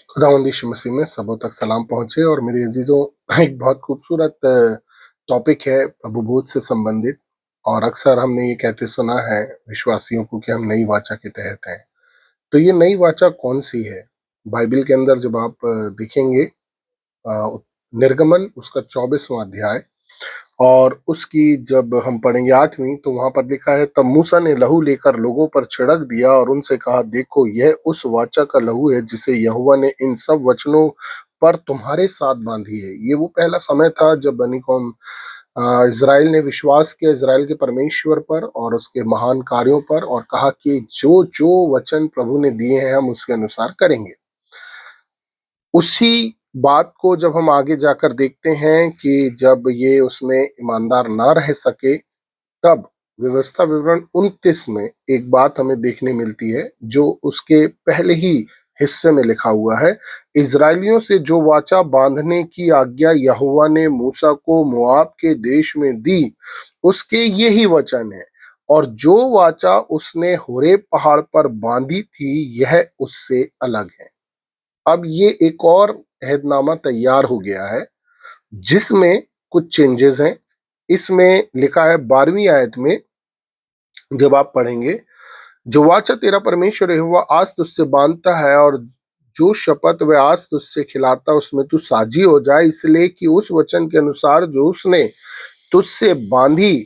खुदावंद यीशु मसीह में सबों तक सलाम पहुंचे। और मेरे अजीजों, एक बहुत खूबसूरत टॉपिक है प्रभु बोध से संबंधित। और अक्सर हमने ये कहते सुना है विश्वासियों को कि हम नई वाचा के तहत हैं। तो ये नई वाचा कौन सी है? बाइबल के अंदर जब आप देखेंगे, निर्गमन उसका 24वां अध्याय, और उसकी जब हम पढ़ेंगे 8वीं, तो वहां पर लिखा है, तब मूसा ने लहू लेकर लोगों पर छिड़क दिया और उनसे कहा, देखो यह उस वाचा का लहू है जिसे यहोवा ने इन सब वचनों पर तुम्हारे साथ बांधी है। ये वो पहला समय था जब बनी कौम इज़राइल ने विश्वास किया इज़राइल के परमेश्वर पर और उसके महान कार्यों पर, और कहा कि जो जो वचन प्रभु ने दिए हैं हम उसके अनुसार करेंगे। उसी बात को जब हम आगे जाकर देखते हैं कि जब ये उसमें ईमानदार ना रह सके, तब व्यवस्था विवरण 29 में एक बात हमें देखने मिलती है जो उसके पहले ही हिस्से में लिखा हुआ है। इजरायलियों से जो वाचा बांधने की आज्ञा यहोवा ने मूसा को मोआब के देश में दी, उसके यही वचन है, और जो वाचा उसने होरेब पहाड़ पर बांधी थी यह उससे अलग है। अब ये एक और अहदनामा तैयार हो गया है जिसमें कुछ चेंजेस हैं। इसमें लिखा है 12वीं आयत में, जब आप पढ़ेंगे, जो वाचा तेरा परमेश्वर यहोवा आज तुझसे बांधता है और जो शपथ वह आज तुझसे खिलाता उसमें तू साझी हो जाए, इसलिए कि उस वचन के अनुसार जो उसने तुझसे बांधी,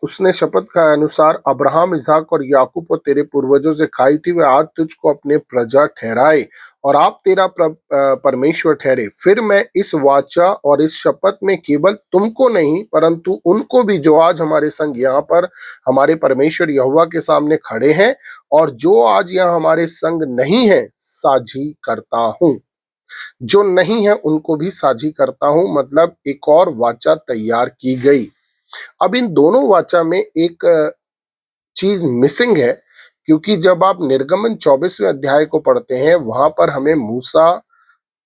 उसने शपथ का अनुसार अब्राहम, इसहाक और याकूब को तेरे पूर्वजों से खाई थी, वह आज तुझको अपने प्रजा ठहराए और आप तेरा परमेश्वर ठहरे। फिर मैं इस वाचा और इस शपथ में केवल तुमको नहीं परंतु उनको भी जो आज हमारे संग यहाँ पर हमारे परमेश्वर यहोवा के सामने खड़े हैं और जो आज यहाँ हमारे संग नहीं है, साझी करता हूँ। जो नहीं है उनको भी साझी करता हूँ, मतलब एक और वाचा तैयार की गई। अब इन दोनों वाचा में एक चीज मिसिंग है, क्योंकि जब आप निर्गमन 24वें अध्याय को पढ़ते हैं वहां पर हमें मूसा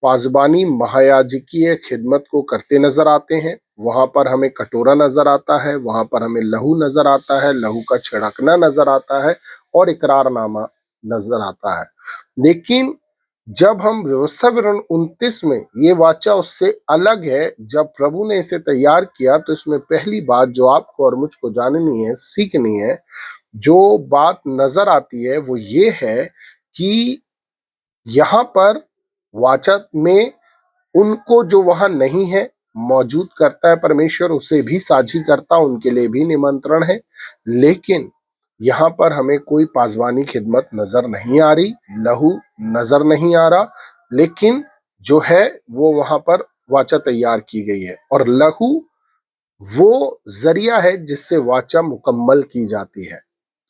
पाजबानी महायाजकीय खिदमत को करते नजर आते हैं। वहां पर हमें कटोरा नजर आता है, वहां पर हमें लहू नजर आता है, लहू का छिड़कना नजर आता है और इकरारनामा नजर आता है। लेकिन जब हम व्यवस्था विवरण 29 में, ये वाचा उससे अलग है। जब प्रभु ने इसे तैयार किया तो इसमें पहली बात जो आपको और मुझको जाननी है, सीखनी है, जो बात नजर आती है वो ये है कि यहाँ पर वाचा में उनको जो वहां नहीं है मौजूद करता है परमेश्वर, उसे भी साझी करता, उनके लिए भी निमंत्रण है। लेकिन यहाँ पर हमें कोई पाजवानी खिदमत नजर नहीं आ रही, लहू नजर नहीं आ रहा, लेकिन जो है वो वहां पर वाचा तैयार की गई है। और लहू वो जरिया है जिससे वाचा मुकम्मल की जाती है।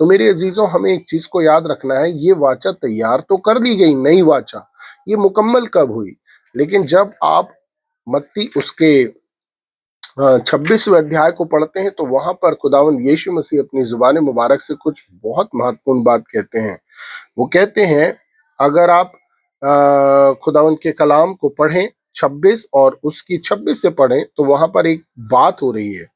तो मेरे अजीजों, हमें एक चीज को याद रखना है, ये वाचा तैयार तो कर दी गई, नई वाचा, ये मुकम्मल कब हुई? लेकिन जब आप मत्ती उसके 26वें अध्याय को पढ़ते हैं तो वहां पर खुदावंद यीशु मसीह अपनी जुबान मुबारक से कुछ बहुत महत्वपूर्ण बात कहते हैं। वो कहते हैं, अगर आप खुदावंद के कलाम को पढ़ें 26 और उसकी 26 से पढ़ें तो वहां पर एक बात हो रही है।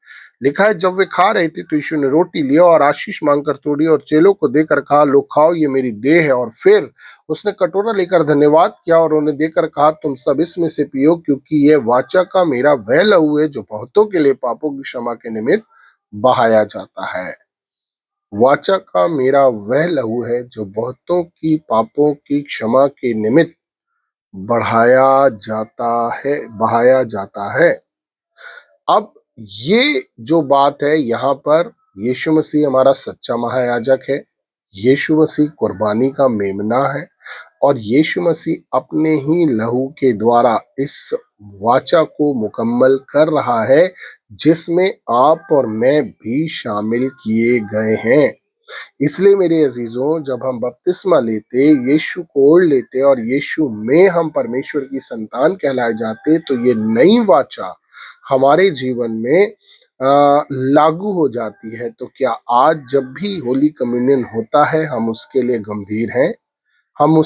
लिखा है, जब वे खा रहे थे तो यीशु ने रोटी लिया और आशीष मांगकर तोड़ी और चेलों को देकर कहा, लो खाओ, ये मेरी देह है। और फिर उसने कटोरा लेकर धन्यवाद किया और उन्हें देकर कहा, तुम सब इसमें से पियो, क्योंकि यह वाचा का मेरा वह लहू है जो बहुतों के लिए पापों की क्षमा के निमित्त बहाया जाता है। वाचा का मेरा वह लहू है जो बहुतों की पापों की क्षमा के निमित्त बढ़ाया जाता है, बहाया जाता है। अब ये जो बात है, यहाँ पर यीशु मसीह हमारा सच्चा महायाजक है, यीशु मसीह कुर्बानी का मेमना है, और यीशु मसीह अपने ही लहू के द्वारा इस वाचा को मुकम्मल कर रहा है जिसमें आप और मैं भी शामिल किए गए हैं। इसलिए मेरे अजीजों, जब हम बपतिस्मा लेते, यीशु को ओढ़ लेते और यीशु में हम परमेश्वर की संतान कहलाए जाते, तो ये नई वाचा हमारे जीवन में लागू हो जाती है। तो क्या आज जब भी होली कम्युनियन होता है हम उसके लिए गंभीर हैं? हम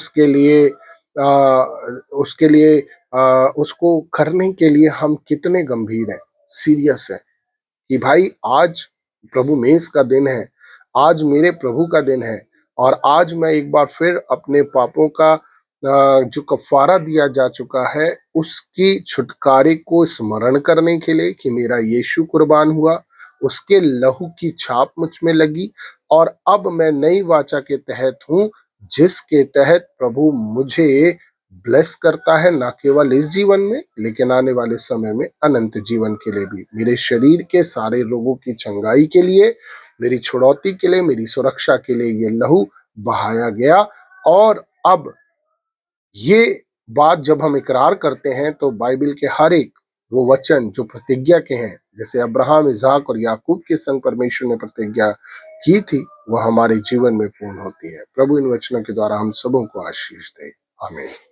उसको करने के लिए हम कितने गंभीर हैं, सीरियस हैं कि भाई आज प्रभु मेष का दिन है, आज मेरे प्रभु का दिन है, और आज मैं एक बार फिर अपने पापों का जो कफारा दिया जा चुका है उसकी छुटकारे को स्मरण करने के लिए कि मेरा यीशु कुर्बान हुआ, उसके लहू की छाप मुझ में लगी और अब मैं नई वाचा के तहत हूँ, जिसके तहत प्रभु मुझे ब्लेस करता है, ना केवल इस जीवन में लेकिन आने वाले समय में अनंत जीवन के लिए भी। मेरे शरीर के सारे रोगों की चंगाई के लिए, मेरी छुड़ौती के लिए, मेरी सुरक्षा के लिए ये लहू बहाया गया। और अब ये बात जब हम इकरार करते हैं तो बाइबल के हर एक वो वचन जो प्रतिज्ञा के हैं, जैसे अब्राहम, इसहाक और याकूब के संग परमेश्वर ने प्रतिज्ञा की थी, वह हमारे जीवन में पूर्ण होती है। प्रभु इन वचनों के द्वारा हम सबों को आशीष दे। आमीन।